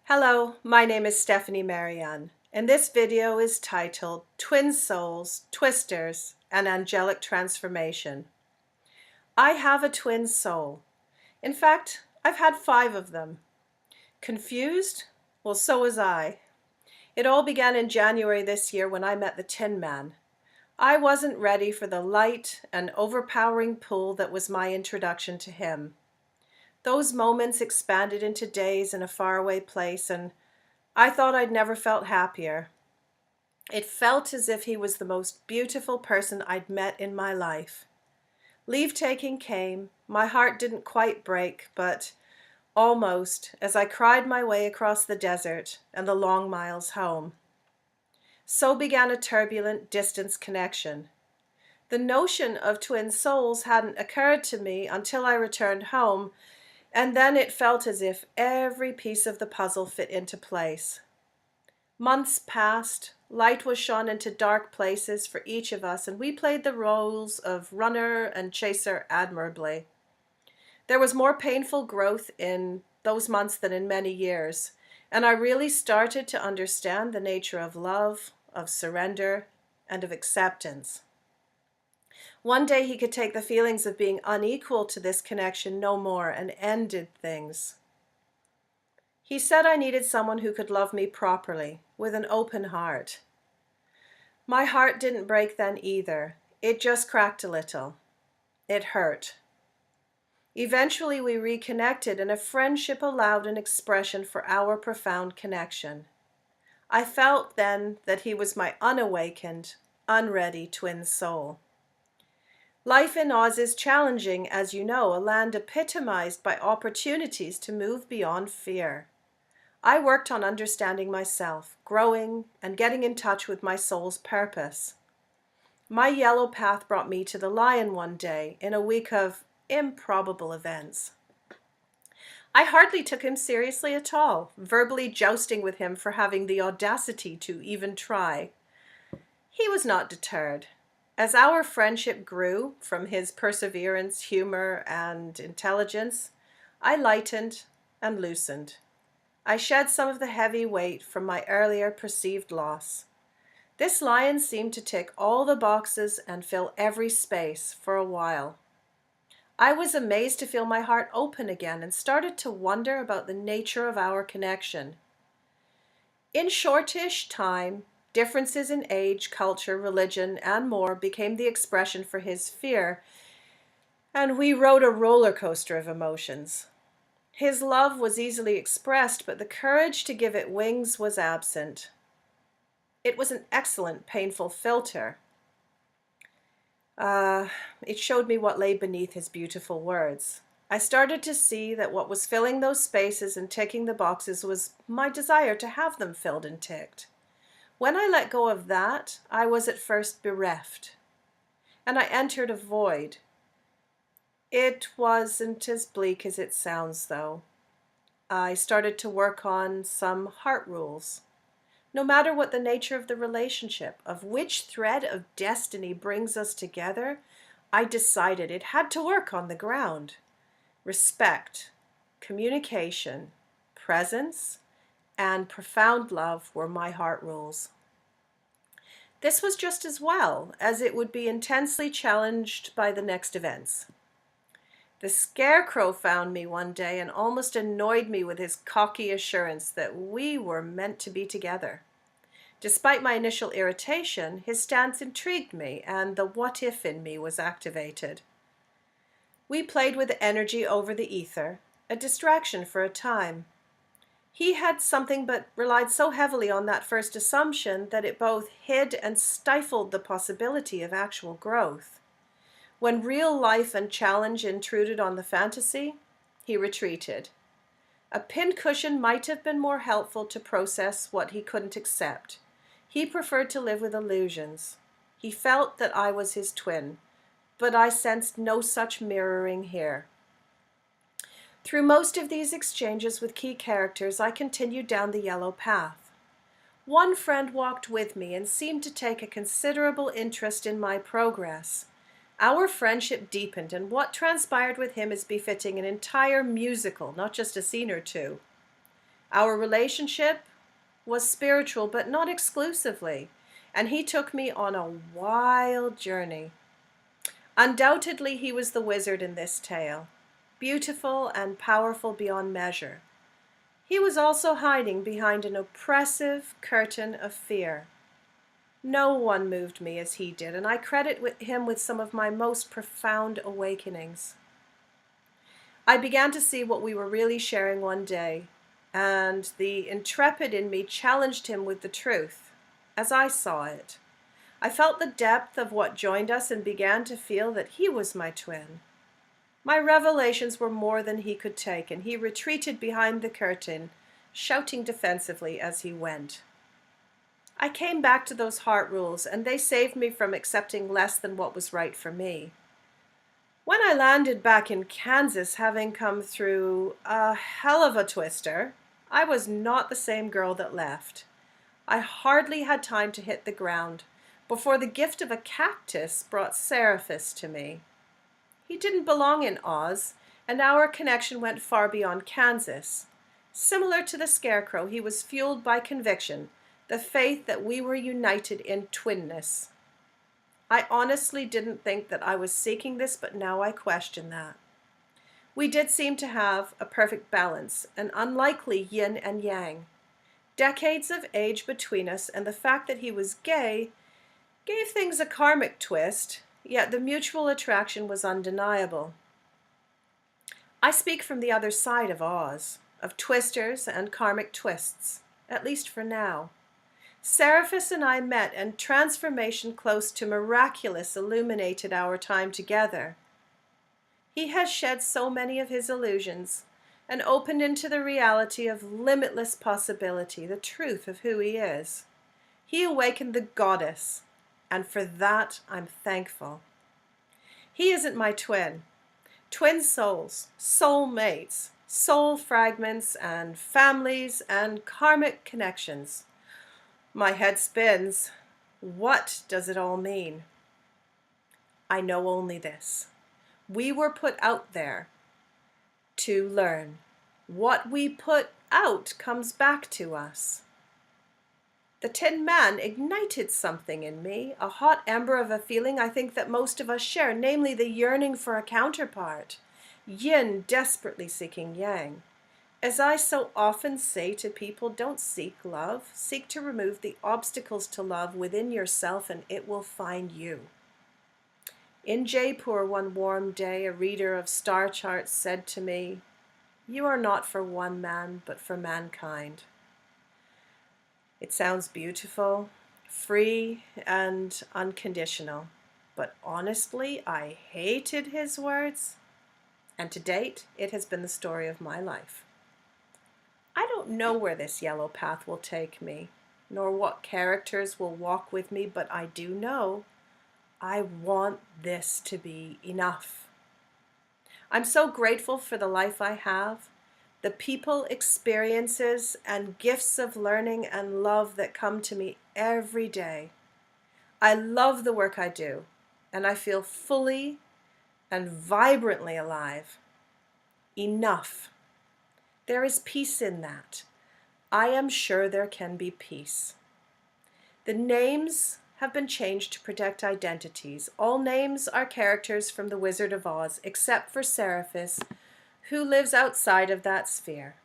Hello, my name is Stephanie Marian, and this video is titled Twin Souls, Twisters, and Angelic Transformation. I have a twin soul. In fact, I've had 5 of them. Confused? Well, so was I. It all began in January this year when I met the Tin Man. I wasn't ready for the light and overpowering pull that was my introduction to him. Those moments expanded into days in a faraway place, and I thought I'd never felt happier. It felt as if he was the most beautiful person I'd met in my life. Leave-taking came. My heart didn't quite break, but almost, as I cried my way across the desert and the long miles home. So began a turbulent distance connection. The notion of twin souls hadn't occurred to me until I returned home, and then it felt as if every piece of the puzzle fit into place. Months passed, light was shone into dark places for each of us, and we played the roles of runner and chaser admirably. There was more painful growth in those months than in many years, and I really started to understand the nature of love, of surrender, and of acceptance. One day he could take the feelings of being unequal to this connection no more and ended things. He said I needed someone who could love me properly, with an open heart. My heart didn't break then either. It just cracked a little. It hurt. Eventually we reconnected, and a friendship allowed an expression for our profound connection. I felt then that he was my unawakened, unready twin soul. Life in Oz is challenging, as you know, a land epitomized by opportunities to move beyond fear. I worked on understanding myself, growing, and getting in touch with my soul's purpose. My yellow path brought me to the lion one day in a week of improbable events. I hardly took him seriously at all, verbally jousting with him for having the audacity to even try. He was not deterred. As our friendship grew from his perseverance, humor, and intelligence, I lightened and loosened. I shed some of the heavy weight from my earlier perceived loss. This lion seemed to tick all the boxes and fill every space for a while. I was amazed to feel my heart open again and started to wonder about the nature of our connection. In shortish time, differences in age, culture, religion, and more became the expression for his fear, and we rode a roller coaster of emotions. His love was easily expressed, but the courage to give it wings was absent. It was an excellent, painful filter. It showed me what lay beneath his beautiful words. I started to see that what was filling those spaces and ticking the boxes was my desire to have them filled and ticked. When I let go of that, I was at first bereft, and I entered a void. It wasn't as bleak as it sounds, though. I started to work on some heart rules. No matter what the nature of the relationship, of which thread of destiny brings us together, I decided it had to work on the ground. Respect, communication, presence, and profound love were my heart rules. This was just as well, as it would be intensely challenged by the next events. The scarecrow found me one day and almost annoyed me with his cocky assurance that we were meant to be together. Despite my initial irritation, his stance intrigued me, and the what-if in me was activated. We played with energy over the ether, a distraction for a time. He had something but relied so heavily on that first assumption that it both hid and stifled the possibility of actual growth. When real life and challenge intruded on the fantasy, he retreated. A pincushion might have been more helpful to process what he couldn't accept. He preferred to live with illusions. He felt that I was his twin, but I sensed no such mirroring here. Through most of these exchanges with key characters, I continued down the yellow path. One friend walked with me and seemed to take a considerable interest in my progress. Our friendship deepened, and what transpired with him is befitting an entire musical, not just a scene or two. Our relationship was spiritual, but not exclusively, and he took me on a wild journey. Undoubtedly, he was the wizard in this tale, beautiful and powerful beyond measure. He was also hiding behind an oppressive curtain of fear. No one moved me as he did, and I credit him with some of my most profound awakenings. I began to see what we were really sharing one day, and the intrepid in me challenged him with the truth, as I saw it. I felt the depth of what joined us and began to feel that he was my twin. My revelations were more than he could take, and he retreated behind the curtain, shouting defensively as he went. I came back to those heart rules, and they saved me from accepting less than what was right for me. When I landed back in Kansas, having come through a hell of a twister, I was not the same girl that left. I hardly had time to hit the ground before the gift of a cactus brought Seraphis to me. He didn't belong in Oz, and our connection went far beyond Kansas. Similar to the scarecrow, he was fueled by conviction, the faith that we were united in twinness. I honestly didn't think that I was seeking this, but now I question that. We did seem to have a perfect balance, an unlikely yin and yang. Decades of age between us, and the fact that he was gay gave things a karmic twist, yet the mutual attraction was undeniable. I speak from the other side of Oz, of twisters and karmic twists, at least for now. Seraphis and I met, and transformation close to miraculous illuminated our time together. He has shed so many of his illusions and opened into the reality of limitless possibility, the truth of who he is. He awakened the goddess, and for that I'm thankful. He isn't my twin. Twin souls, soul mates, soul fragments, and families and karmic connections. My head spins. What does it all mean? I know only this. We were put out there to learn. What we put out comes back to us. The Tin Man ignited something in me, a hot ember of a feeling I think that most of us share, namely the yearning for a counterpart, yin desperately seeking yang. As I so often say to people, don't seek love, seek to remove the obstacles to love within yourself and it will find you. In Jaipur one warm day, a reader of star charts said to me, "You are not for one man, but for mankind." It sounds beautiful, free, and unconditional, but honestly, I hated his words, and to date, it has been the story of my life. I don't know where this yellow path will take me, nor what characters will walk with me, but I do know I want this to be enough. I'm so grateful for the life I have, the people, experiences, and gifts of learning and love that come to me every day. I love the work I do, and I feel fully and vibrantly alive. Enough. There is peace in that. I am sure there can be peace. The names have been changed to protect identities. All names are characters from the Wizard of Oz, except for Seraphis, who lives outside of that sphere.